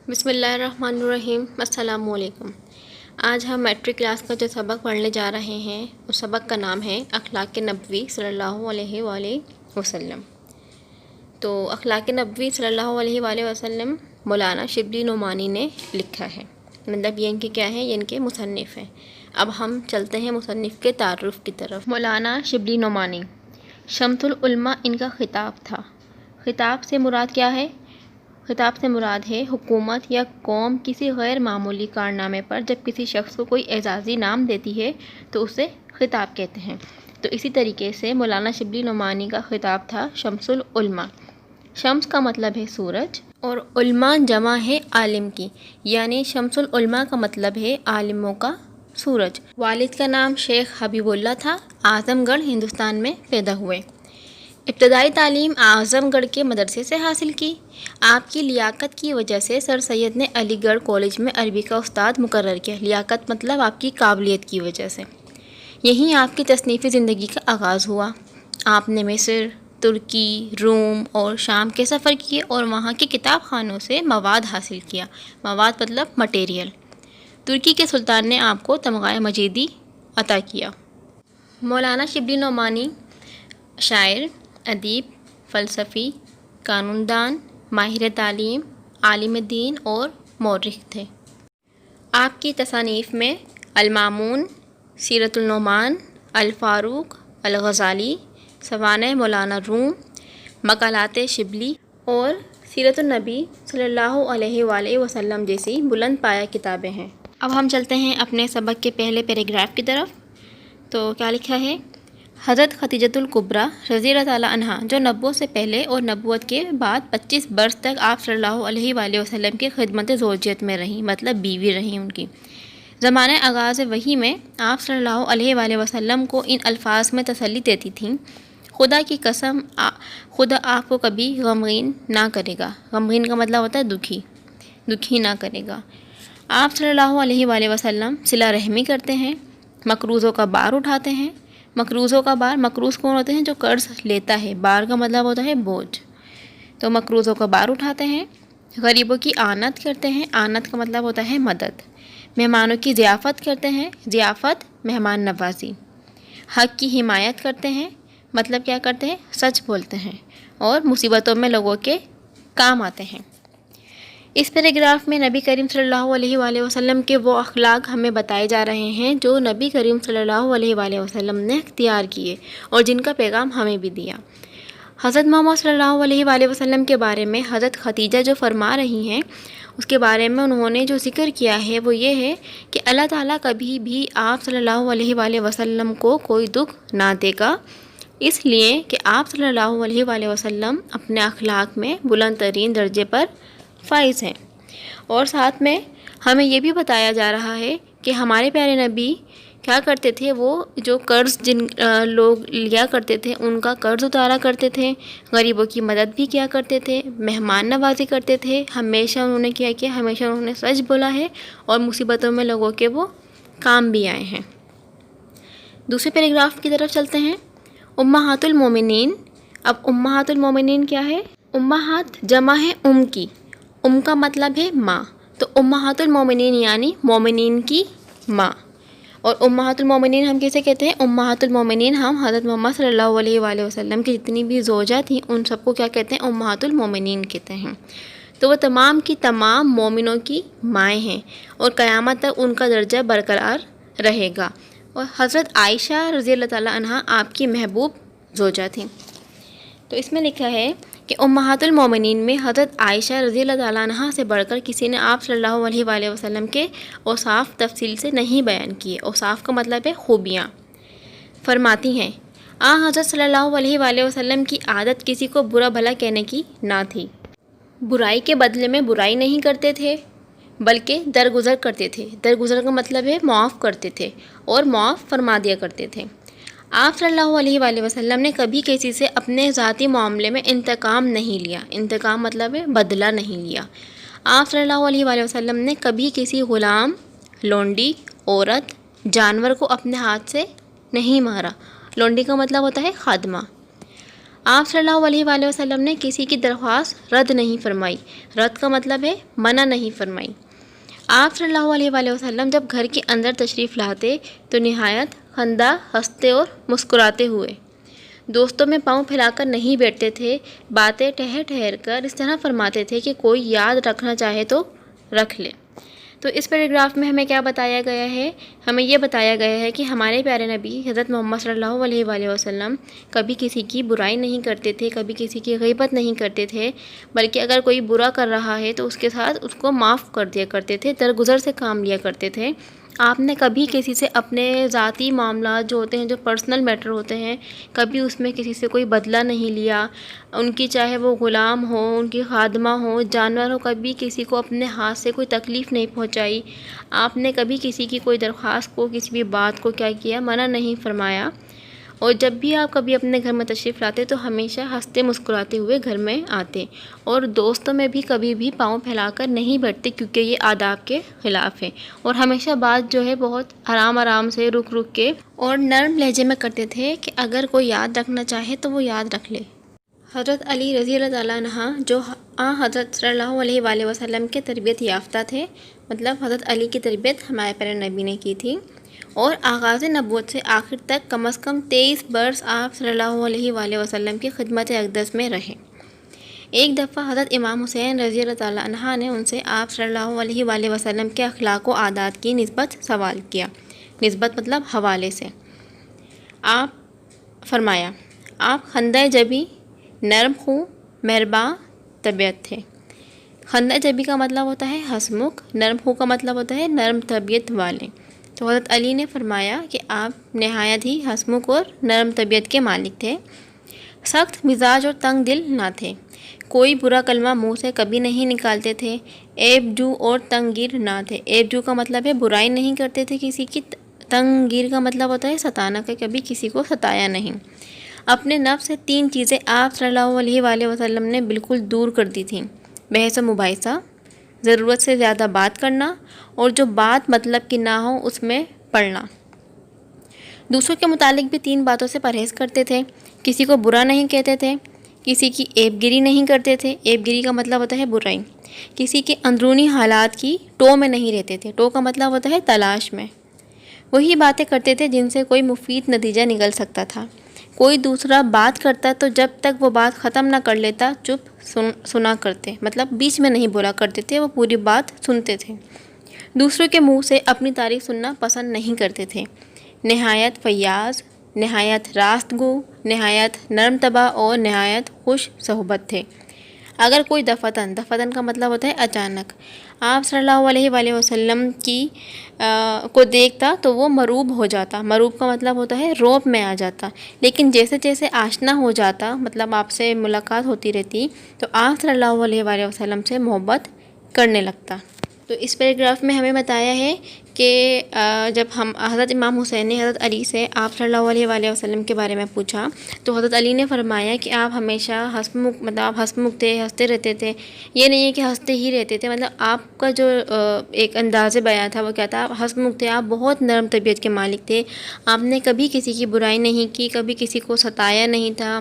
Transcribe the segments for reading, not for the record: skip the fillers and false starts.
بسم اللہ الرحمن الرحیم۔ السلام علیکم۔ آج ہم میٹرک کلاس کا جو سبق پڑھنے جا رہے ہیں اس سبق کا نام ہے اخلاق نبوی صلی اللہ علیہ وآلہ وسلم۔ تو اخلاق نبوی صلی اللہ علیہ وآلہ وسلم مولانا شبلی نعمانی نے لکھا ہے، مطلب یہ ان کے کیا ہے، یہ ان کے مصنف ہیں۔ اب ہم چلتے ہیں مصنف کے تعارف کی طرف۔ مولانا شبلی نعمانی، شمس العلماء ان کا خطاب تھا۔ خطاب سے مراد کیا ہے؟ خطاب سے مراد ہے حکومت یا قوم کسی غیر معمولی کارنامے پر جب کسی شخص کو کوئی اعزازی نام دیتی ہے تو اسے خطاب کہتے ہیں۔ تو اسی طریقے سے مولانا شبلی نعمانی کا خطاب تھا شمس العلماء۔ شمس کا مطلب ہے سورج اور علماء جمع ہے عالم کی، یعنی شمس العلماء کا مطلب ہے عالموں کا سورج۔ والد کا نام شیخ حبیب اللہ تھا، اعظم گڑھ ہندوستان میں پیدا ہوئے۔ ابتدائی تعلیم اعظم گڑھ کے مدرسے سے حاصل کی۔ آپ کی لیاقت کی وجہ سے سر سید نے علی گڑھ کالج میں عربی کا استاد مقرر کیا۔ لیاقت مطلب آپ کی قابلیت کی وجہ سے۔ یہیں آپ کی تصنیفی زندگی کا آغاز ہوا۔ آپ نے مصر، ترکی، روم اور شام کے سفر کیے اور وہاں کے کتاب خانوں سے مواد حاصل کیا۔ مواد مطلب مٹیریل۔ ترکی کے سلطان نے آپ کو تمغہ مجیدی عطا کیا۔ مولانا شبلی نعمانی شاعر، ادیب، فلسفی، قانون دان، ماہر تعلیم، عالم دین اور مورخ تھے۔ آپ کی تصانیف میں المامون، سیرت النعمان، الفاروق، الغزالی، سوانح مولانا روم، مقالات شبلی اور سیرت النبی صلی اللہ علیہ وآلہ وسلم جیسی بلند پایہ کتابیں ہیں۔ اب ہم چلتے ہیں اپنے سبق کے پہلے پیراگراف کی طرف۔ تو کیا لکھا ہے؟ حضرت خدیجۃ الکبریٰ رضی اللہ تعالیٰ عنہا جو نبوت سے پہلے اور نبوت کے بعد 25 برس تک آپ صلی اللہ علیہ وآلہ وسلم کی خدمت زوجیت میں رہیں، مطلب بیوی رہیں ان کی۔ زمانہ آغاز وحی میں آپ صلی اللہ علیہ وآلہ وسلم کو ان الفاظ میں تسلی دیتی تھیں: خدا کی قسم خدا آپ کو کبھی غمگین نہ کرے گا۔ غمگین کا مطلب ہوتا ہے دکھی نہ کرے گا۔ آپ صلی اللہ علیہ وآلہ وسلم صلہ رحمی کرتے ہیں، مقروضوں کا بار اٹھاتے ہیں۔ مقروضوں کا بار، مقروض کون ہوتے ہیں؟ جو قرض لیتا ہے۔ بار کا مطلب ہوتا ہے بوجھ۔ تو مقروضوں کا بار اٹھاتے ہیں، غریبوں کی آنت کرتے ہیں۔ آنت کا مطلب ہوتا ہے مدد۔ مہمانوں کی ضیافت کرتے ہیں۔ ضیافت مہمان نوازی۔ حق کی حمایت کرتے ہیں، مطلب کیا کرتے ہیں؟ سچ بولتے ہیں اور مصیبتوں میں لوگوں کے کام آتے ہیں۔ اس پیراگراف میں نبی کریم صلی اللہ علیہ وآلہ وسلم کے وہ اخلاق ہمیں بتائے جا رہے ہیں جو نبی کریم صلی اللہ علیہ وآلہ وسلم نے اختیار کیے اور جن کا پیغام ہمیں بھی دیا۔ حضرت محمد صلی اللہ علیہ وآلہ وسلم کے بارے میں حضرت خدیجہ جو فرما رہی ہیں، اس کے بارے میں انہوں نے جو ذکر کیا ہے وہ یہ ہے کہ اللہ تعالیٰ کبھی بھی آپ صلی اللہ علیہ وآلہ وسلم کو کوئی دکھ نہ دے گا، اس لیے کہ آپ صلی اللہ علیہ وآلہ وسلم اپنے اخلاق میں بلند ترین درجے پر فائز ہیں۔ اور ساتھ میں ہمیں یہ بھی بتایا جا رہا ہے کہ ہمارے پیارے نبی کیا کرتے تھے، وہ جو قرض جن لوگ لیا کرتے تھے ان کا قرض اتارا کرتے تھے، غریبوں کی مدد بھی کیا کرتے تھے، مہمان نوازی کرتے تھے۔ ہمیشہ انہوں نے کیا کیا؟ ہمیشہ انہوں نے سچ بولا ہے اور مصیبتوں میں لوگوں کے وہ کام بھی آئے ہیں۔ دوسرے پیراگراف کی طرف چلتے ہیں۔ امہات المومنین۔ اب امہات المومنین کیا ہے؟ امہات جمع ہے کی۔ کا مطلب ہے ماں، تو امہات المومنین یعنی مومنین کی ماں۔ اور امہات المومنین ہم کیسے کہتے ہیں؟ امہات المومنین ہم حضرت محمد صلی اللہ علیہ وآلہ وسلم کی جتنی بھی زوجہ تھیں ان سب کو کیا کہتے ہیں؟ امہات المومنین کہتے ہیں۔ تو وہ تمام کی تمام مومنوں کی مائیں ہیں اور قیامت تک ان کا درجہ برقرار رہے گا۔ اور حضرت عائشہ رضی اللہ تعالیٰ عنہا آپ کی محبوب زوجہ تھیں۔ تو اس میں لکھا ہے کہ امہات المومنین میں حضرت عائشہ رضی اللہ تعالیٰ عنہا سے بڑھ کر کسی نے آپ صلی اللہ علیہ وآلہ وسلم کے اوصاف تفصیل سے نہیں بیان کیے۔ اوصاف کا مطلب ہے خوبیاں۔ فرماتی ہیں حضرت صلی اللہ علیہ وآلہ وسلم کی عادت کسی کو برا بھلا کہنے کی نہ تھی۔ برائی کے بدلے میں برائی نہیں کرتے تھے بلکہ درگزر کرتے تھے۔ درگزر کا مطلب ہے معاف کرتے تھے اور معاف فرما دیا کرتے تھے۔ آپ صلی اللہ علیہ وآلہ وسلم نے کبھی کسی سے اپنے ذاتی معاملے میں انتقام نہیں لیا۔ انتقام مطلب ہے بدلہ نہیں لیا۔ آپ صلی اللہ علیہ وآلہ وسلم نے کبھی کسی غلام، لونڈی، عورت، جانور کو اپنے ہاتھ سے نہیں مارا۔ لونڈی کا مطلب ہوتا ہے خادمہ۔ آپ صلی اللہ علیہ وآلہ وسلم نے کسی کی درخواست رد نہیں فرمائی۔ رد کا مطلب ہے منع نہیں فرمائی۔ آپ صلی اللہ علیہ وآلہ وسلم جب گھر کے اندر تشریف لاتے تو نہایت خندہ، ہنستے اور مسکراتے ہوئے دوستوں میں پاؤں پھیلا کر نہیں بیٹھتے تھے، باتیں ٹھہر ٹھہر کر اس طرح فرماتے تھے کہ کوئی یاد رکھنا چاہے تو رکھ لے۔ تو اس پیراگراف میں ہمیں کیا بتایا گیا ہے؟ ہمیں یہ بتایا گیا ہے کہ ہمارے پیارے نبی حضرت محمد صلی اللہ علیہ وآلہ وسلم کبھی کسی کی برائی نہیں کرتے تھے، کبھی کسی کی غیبت نہیں کرتے تھے، بلکہ اگر کوئی برا کر رہا ہے تو اس کے ساتھ اس کو معاف کر دیا کرتے تھے، درگزر سے کام لیا کرتے تھے۔ آپ نے کبھی کسی سے اپنے ذاتی معاملات جو ہوتے ہیں، جو پرسنل میٹر ہوتے ہیں، کبھی اس میں کسی سے کوئی بدلہ نہیں لیا۔ ان کی چاہے وہ غلام ہو، ان کی خادمہ ہو، جانور ہو، کبھی کسی کو اپنے ہاتھ سے کوئی تکلیف نہیں پہنچائی۔ آپ نے کبھی کسی کی کوئی درخواست کو، کسی بھی بات کو کیا کیا، منع نہیں فرمایا۔ اور جب بھی آپ کبھی اپنے گھر میں تشریف لاتے تو ہمیشہ ہنستے مسکراتے ہوئے گھر میں آتے، اور دوستوں میں بھی کبھی بھی پاؤں پھیلا کر نہیں بیٹھتے، کیونکہ یہ آداب کے خلاف ہے۔ اور ہمیشہ بات جو ہے بہت آرام آرام سے، رک رک کے اور نرم لہجے میں کرتے تھے کہ اگر کوئی یاد رکھنا چاہے تو وہ یاد رکھ لے۔ حضرت علی رضی اللہ تعالیٰ عنہ جو حضرت صلی اللہ علیہ وآلہ وسلم کے تربیت یافتہ تھے، مطلب حضرت علی کی تربیت ہمارے پیارے نبی نے کی تھی، اور آغاز نبوت سے آخر تک کم از کم 23 برس آپ صلی اللہ علیہ وآلہ وسلم کی خدمت اقدس میں رہے۔ ایک دفعہ حضرت امام حسین رضی اللہ تعالیٰ عنہ نے ان سے آپ صلی اللہ علیہ وآلہ وسلم کے اخلاق و عادات کی نسبت سوال کیا۔ نسبت مطلب حوالے سے۔ آپ فرمایا، آپ خندہ جبی، نرم خو، مہرباں طبیعت تھے۔ خندہ جبی کا مطلب ہوتا ہے ہنسمکھ، نرم خو کا مطلب ہوتا ہے نرم طبیعت والے۔ تو حضرت علی نے فرمایا کہ آپ نہایت ہی ہنسمکھ اور نرم طبیعت کے مالک تھے، سخت مزاج اور تنگ دل نہ تھے، کوئی برا کلمہ منہ سے کبھی نہیں نکالتے تھے، عیب جو اور تنگ گیر نہ تھے۔ عیب جو کا مطلب ہے برائی نہیں کرتے تھے کسی کی، تنگ گیر کا مطلب ہوتا ہے ستانا، کہ کبھی کسی کو ستایا نہیں۔ اپنے نفس سے 3 چیزیں آپ صلی اللہ علیہ وآلہ وسلم نے بالکل دور کر دی تھیں: بحث و مباحثہ، ضرورت سے زیادہ بات کرنا، اور جو بات مطلب کی نہ ہو اس میں پڑنا۔ دوسروں کے متعلق بھی 3 باتوں سے پرہیز کرتے تھے: کسی کو برا نہیں کہتے تھے، کسی کی عیب گیری نہیں کرتے تھے، عیب گیری کا مطلب ہوتا ہے برائی، کسی کے اندرونی حالات کی ٹو میں نہیں رہتے تھے، ٹو کا مطلب ہوتا ہے تلاش میں، وہی باتیں کرتے تھے جن سے کوئی مفید نتیجہ نکل سکتا تھا۔ کوئی دوسرا بات کرتا تو جب تک وہ بات ختم نہ کر لیتا چپ سنا کرتے، مطلب بیچ میں نہیں بولا کرتے تھے، وہ پوری بات سنتے تھے۔ دوسروں کے منہ سے اپنی تعریف سننا پسند نہیں کرتے تھے۔ نہایت فیاض، نہایت راست گو، نہایت نرم طبع اور نہایت خوش صحبت تھے۔ اگر کوئی دفتن کا مطلب ہوتا ہے اچانک، آپ صلی اللہ علیہ وآلہ وسلم کو دیکھتا تو وہ مروب ہو جاتا۔ مروب کا مطلب ہوتا ہے روب میں آ جاتا، لیکن جیسے جیسے آشنا ہو جاتا، مطلب آپ سے ملاقات ہوتی رہتی، تو آپ صلی اللہ علیہ وآلہ وسلم سے محبت کرنے لگتا۔ تو اس پیراگراف میں ہمیں بتایا ہے کہ جب ہم حضرت امام حسین نے حضرت علی سے آپ صلی اللہ علیہ وآلہ وسلم کے بارے میں پوچھا تو حضرت علی نے فرمایا کہ آپ ہمیشہ ہنسمکھ تھے، ہنستے رہتے تھے۔ یہ نہیں ہے کہ ہنستے ہی رہتے تھے، مطلب آپ کا جو ایک انداز بیان تھا وہ کیا تھا؟ آپ ہنسمکھ تھے، آپ بہت نرم طبیعت کے مالک تھے، آپ نے کبھی کسی کی برائی نہیں کی، کبھی کسی کو ستایا نہیں تھا،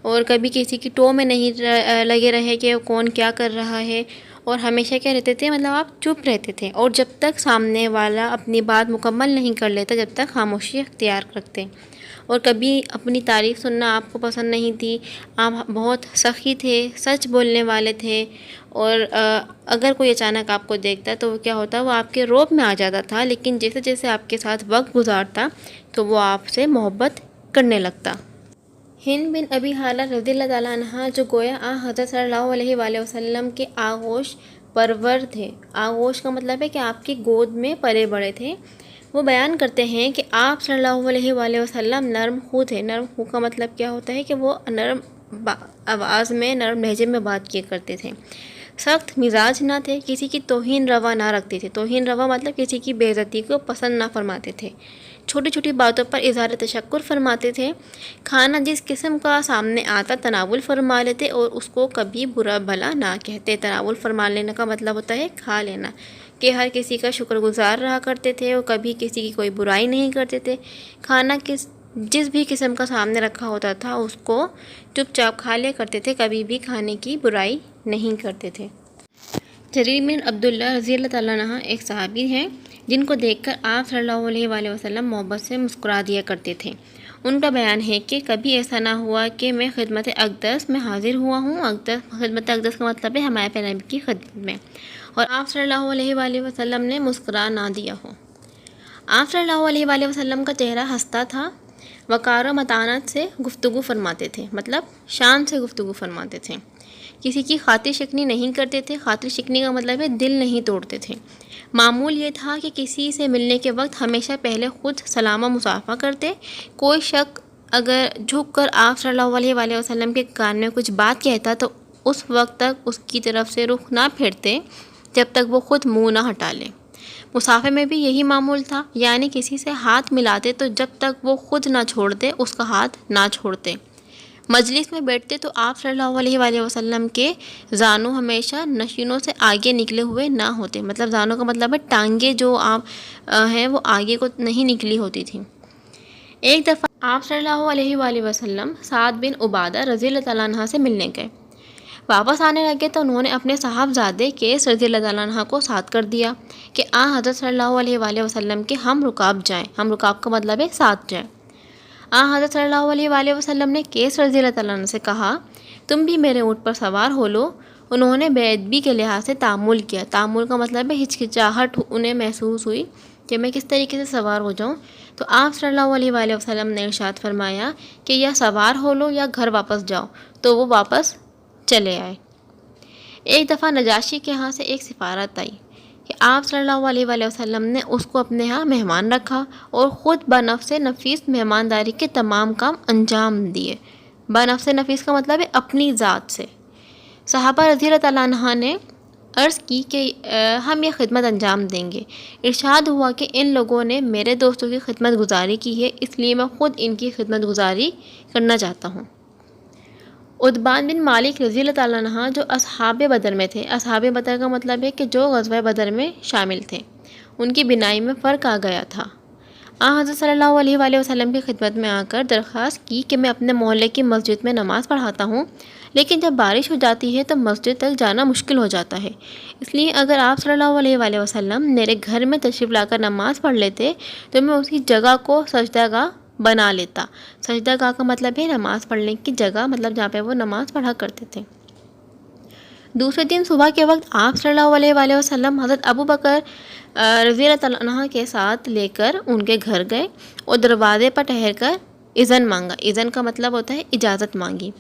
اور کبھی کسی کی ٹو میں نہیں لگے رہے کہ کون کیا کر رہا ہے، اور ہمیشہ کیا رہتے تھے؟ مطلب آپ چپ رہتے تھے، اور جب تک سامنے والا اپنی بات مکمل نہیں کر لیتا جب تک خاموشی اختیار رکھتے، اور کبھی اپنی تعریف سننا آپ کو پسند نہیں تھی۔ آپ بہت سخی تھے، سچ بولنے والے تھے، اور اگر کوئی اچانک آپ کو دیکھتا تو وہ کیا ہوتا؟ وہ آپ کے روب میں آ جاتا تھا، لیکن جیسے جیسے آپ کے ساتھ وقت گزارتا تو وہ آپ سے محبت کرنے لگتا۔ ہند بن ابی حالہ رضی اللہ تعالیٰ عنہ جو گویا حضرت صلی اللہ علیہ وآلہ وسلم کے آغوش پرور تھے، آغوش کا مطلب ہے کہ آپ کی گود میں پلے بڑے تھے، وہ بیان کرتے ہیں کہ آپ صلی اللہ علیہ وآلہ وسلم نرم خو تھے۔ نرم خو کا مطلب کیا ہوتا ہے؟ کہ وہ نرم آواز میں، نرم لہجے میں بات کیا کرتے تھے، سخت مزاج نہ تھے، کسی کی توہین روا نہ رکھتے تھے۔ توہین روا مطلب کسی کی بے عزتی کو پسند نہ فرماتے تھے، چھوٹی چھوٹی باتوں پر اظہار تشکر فرماتے تھے، کھانا جس قسم کا سامنے آتا تناول فرما لیتے اور اس کو کبھی برا بھلا نہ کہتے۔ تناول فرما لینے کا مطلب ہوتا ہے کھا لینا، کہ ہر کسی کا شکر گزار رہا کرتے تھے اور کبھی کسی کی کوئی برائی نہیں کرتے تھے۔ کھانا کس جس بھی قسم کا سامنے رکھا ہوتا تھا اس کو چپ چاپ کھا لیا کرتے تھے، کبھی بھی کھانے کی برائی نہیں کرتے تھے۔ جریر بن عبداللہ رضی اللہ تعالیٰ عنہ ایک صحابی ہیں جن کو دیکھ کر آپ صلی اللہ علیہ وآلہ وسلم محبت سے مسکرا دیا کرتے تھے۔ ان کا بیان ہے کہ کبھی ایسا نہ ہوا کہ میں خدمت اقدس میں حاضر ہوا ہوں۔ خدمت اقدس کا مطلب ہے ہمارے پیارے نبی کی خدمت میں، اور آپ صلی اللہ علیہ وآلہ وسلم نے مسکرا نہ دیا ہو۔ آپ صلی اللہ علیہ وآلہ وسلم کا چہرہ ہنستا تھا، وقار و متانت سے گفتگو فرماتے تھے، مطلب شان سے گفتگو فرماتے تھے، کسی کی خاطر شکنی نہیں کرتے تھے۔ خاطر شکنی کا مطلب ہے دل نہیں توڑتے تھے۔ معمول یہ تھا کہ کسی سے ملنے کے وقت ہمیشہ پہلے خود سلام و مصافحہ کرتے۔ کوئی شخص اگر جھک کر آپ صلی اللہ علیہ وآلہ وسلم کے کان میں کچھ بات کہتا تو اس وقت تک اس کی طرف سے رخ نہ پھیرتے جب تک وہ خود منہ نہ ہٹا لے۔ مصافحے میں بھی یہی معمول تھا، یعنی کسی سے ہاتھ ملاتے تو جب تک وہ خود نہ چھوڑتے اس کا ہاتھ نہ چھوڑتے۔ مجلس میں بیٹھتے تو آپ صلی اللہ علیہ وآلہ وسلم کے زانوں ہمیشہ نشینوں سے آگے نکلے ہوئے نہ ہوتے، مطلب زانوں کا مطلب ہے ٹانگیں جو آپ ہیں وہ آگے کو نہیں نکلی ہوتی تھیں۔ ایک دفعہ آپ صلی اللہ علیہ وآلہ وسلم سعد بن عبادہ رضی اللہ تعالیٰ عنہ سے ملنے گئے۔ واپس آنے لگے تو انہوں نے اپنے صاحبزادے قیس رضی اللہ تعالیٰ عنہ کو ساتھ کر دیا کہ حضرت صلی اللہ علیہ وآلہ وسلم کے ہم رکاب جائیں۔ ہم رکاب کا مطلب ہے ساتھ جائیں۔ حضرت صلی اللہ علیہ وآلہ وسلم نے قیس رضی اللہ تعالیٰ عنہ سے کہا تم بھی میرے اونٹ پر سوار ہو لو۔ انہوں نے بے ادبی کے لحاظ سے تعامل کیا۔ تعامل کا مطلب ہے ہچکچاہٹ انہیں محسوس ہوئی کہ میں کس طریقے سے سوار ہو جاؤں، تو آپ صلی اللہ علیہ وآلہ وسلم نے ارشاد فرمایا کہ یا سوار ہو لو یا گھر واپس جاؤ، تو وہ واپس چلے آئے۔ ایک دفعہ نجاشی کے ہاں سے ایک سفارت آئی کہ آپ صلی اللہ علیہ وآلہ وسلم نے اس کو اپنے ہاں مہمان رکھا اور خود بنفس نفیس مہمانداری کے تمام کام انجام دیے۔ بنفس نفیس کا مطلب ہے اپنی ذات سے۔ صحابہ رضی اللہ تعالیٰ عنہ نے عرض کی کہ ہم یہ خدمت انجام دیں گے۔ ارشاد ہوا کہ ان لوگوں نے میرے دوستوں کی خدمت گزاری کی ہے، اس لیے میں خود ان کی خدمت گزاری کرنا چاہتا ہوں۔ عتبان بن مالک رضی اللہ تعالیٰ عنہ جو اصحاب بدر میں تھے، اصحاب بدر کا مطلب ہے کہ جو غزوہ بدر میں شامل تھے، ان کی بینائی میں فرق آ گیا تھا۔ حضرت صلی اللہ علیہ وآلہ وسلم کی خدمت میں آ کر درخواست کی کہ میں اپنے محلے کی مسجد میں نماز پڑھاتا ہوں، لیکن جب بارش ہو جاتی ہے تو مسجد تک جانا مشکل ہو جاتا ہے، اس لیے اگر آپ صلی اللہ علیہ وآلہ وسلم میرے گھر میں تشریف لا کر نماز پڑھ لیتے تو میں اسی جگہ کو سجدہ گاہ بنا لیتا۔ سجدہ گاہ کا مطلب ہے نماز پڑھنے کی جگہ، مطلب جہاں پہ وہ نماز پڑھا کرتے تھے۔ دوسرے دن صبح کے وقت آپ صلی اللہ علیہ وآلہ وسلم حضرت ابو بکر رضی اللہ تعالیٰ عنہ کے ساتھ لے کر ان کے گھر گئے اور دروازے پر ٹھہر کر اذن مانگا۔ اذن کا مطلب ہوتا ہے اجازت مانگی۔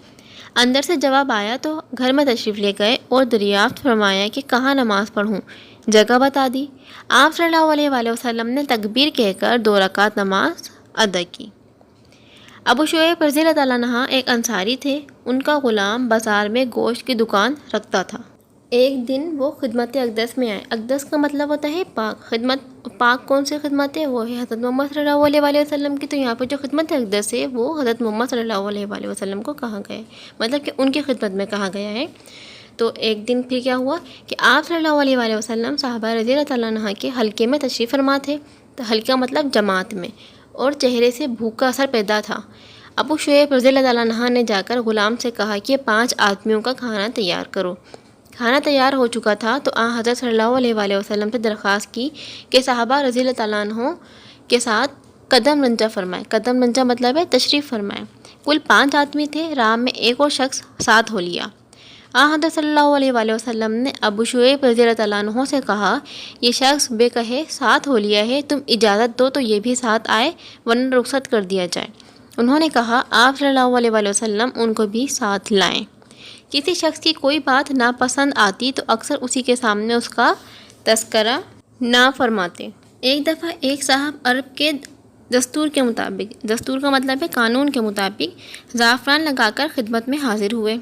اندر سے جواب آیا تو گھر میں تشریف لے گئے اور دریافت فرمایا کہ کہاں نماز پڑھوں، جگہ بتا دی۔ آپ صلی اللہ علیہ وآلہ وسلم نے تکبیر کہہ کر 2 رکعت نماز ادا کی۔ ابو شعیب رضی اللہ تعالیٰ عنہ ایک انصاری تھے، ان کا غلام بازار میں گوشت کی دکان رکھتا تھا۔ ایک دن وہ خدمت اقدس میں آئے۔ اقدس کا مطلب ہوتا ہے پاک۔ پاک کون سی خدمت ہے؟ وہ ہے حضرت محمد صلی اللہ علیہ وآلہ وسلم کی۔ تو یہاں پہ جو خدمت اقدس ہے وہ حضرت محمد صلی اللہ علیہ وآلہ وسلم کو کہا گیا ہے، مطلب کہ ان کی خدمت میں کہا گیا ہے۔ تو ایک دن پھر کیا ہوا کہ آپ صلی اللہ علیہ وآلہ وسلم صحابہ رضی اللہ تعالیٰ عنہ کے حلقے میں تشریف فرما تھے، تو حلقہ مطلب جماعت میں، اور چہرے سے بھوک کا اثر پیدا تھا۔ ابو شعیب رضی اللہ تعالیٰ عنہ نے جا کر غلام سے کہا کہ 5 آدمیوں کا کھانا تیار کرو۔ کھانا تیار ہو چکا تھا تو حضرت صلی اللہ علیہ وآلہ وسلم سے درخواست کی کہ صحابہ رضی اللہ تعالیٰ عنہ کے ساتھ قدم رنجہ فرمائے۔ قدم رنجہ مطلب ہے تشریف فرمائے۔ کل 5 آدمی تھے، راہ میں ایک اور شخص ساتھ ہو لیا۔ حضرت صلی اللہ علیہ وآلہ وسلم نے ابو شعیب رضی اللہ تعالیٰ عنہ سے کہا یہ شخص بے کہے ساتھ ہو لیا ہے، تم اجازت دو تو یہ بھی ساتھ آئے ورنہ رخصت کر دیا جائے۔ انہوں نے کہا آپ صلی اللہ علیہ وآلہ وسلم ان کو بھی ساتھ لائیں۔ کسی شخص کی کوئی بات ناپسند آتی تو اکثر اسی کے سامنے اس کا تذکرہ نہ فرماتے۔ ایک دفعہ ایک صاحب عرب کے دستور کے مطابق، دستور کا مطلب ہے قانون کے مطابق، زعفران لگا کر خدمت میں حاضر ہوئے۔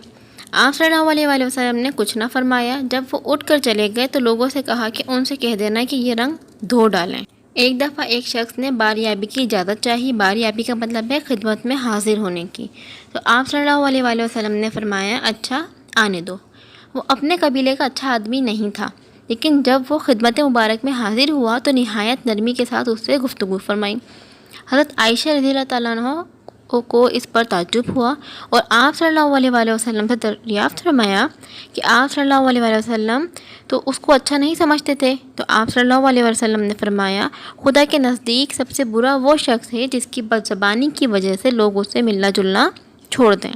آپ صلی اللہ علیہ وآلہ وسلم نے کچھ نہ فرمایا۔ جب وہ اٹھ کر چلے گئے تو لوگوں سے کہا کہ ان سے کہہ دینا کہ یہ رنگ دھو ڈالیں۔ ایک دفعہ ایک شخص نے باریابی کی اجازت چاہی۔ باریابی کا مطلب ہے خدمت میں حاضر ہونے کی۔ تو آپ صلی اللہ علیہ وآلہ وسلم نے فرمایا اچھا آنے دو۔ وہ اپنے قبیلے کا اچھا آدمی نہیں تھا، لیکن جب وہ خدمت مبارک میں حاضر ہوا تو نہایت نرمی کے ساتھ اس سے گفتگو فرمائی۔ حضرت عائشہ رضی اللہ تعالیٰ عنہ کو اس پر تعجب ہوا اور آپ صلی اللہ علیہ وآلہ وسلم سے دریافت فرمایا کہ آپ صلی اللہ علیہ وآلہ وسلم تو اس کو اچھا نہیں سمجھتے تھے، تو آپ صلی اللہ علیہ وسلم نے فرمایا خدا کے نزدیک سب سے برا وہ شخص ہے جس کی بدزبانی کی وجہ سے لوگ اس سے ملنا جلنا چھوڑ دیں۔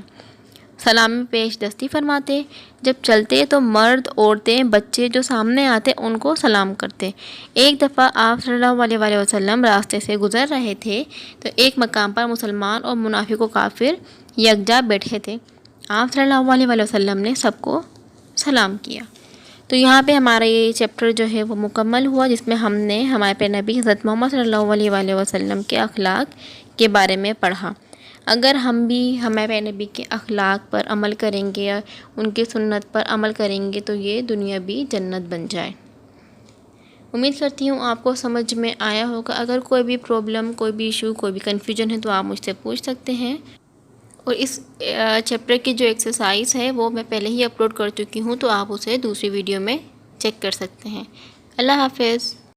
سلام میں پیش دستی فرماتے، جب چلتے تو مرد، عورتیں، بچے جو سامنے آتے ان کو سلام کرتے۔ ایک دفعہ آپ صلی اللہ علیہ وآلہ وسلم راستے سے گزر رہے تھے تو ایک مقام پر مسلمان اور منافق و کافر یکجا بیٹھے تھے۔ آپ صلی اللہ علیہ وآلہ وسلم نے سب کو سلام کیا۔ تو یہاں پہ ہمارا یہ چیپٹر جو ہے وہ مکمل ہوا، جس میں ہم نے ہمارے پیارے نبی حضرت محمد صلی اللہ علیہ وآلہ وسلم کے اخلاق کے بارے میں پڑھا۔ اگر ہم بھی ہمارے پیارے نبی کے اخلاق پر عمل کریں گے یا ان کی سنت پر عمل کریں گے تو یہ دنیا بھی جنت بن جائے۔ امید کرتی ہوں آپ کو سمجھ میں آیا ہوگا۔ اگر کوئی بھی پرابلم، کوئی بھی ایشو، کوئی بھی کنفیوژن ہے تو آپ مجھ سے پوچھ سکتے ہیں، اور اس چیپٹر کی جو ایکسرسائز ہے وہ میں پہلے ہی اپلوڈ کر چکی ہوں، تو آپ اسے دوسری ویڈیو میں چیک کر سکتے ہیں۔ اللہ حافظ۔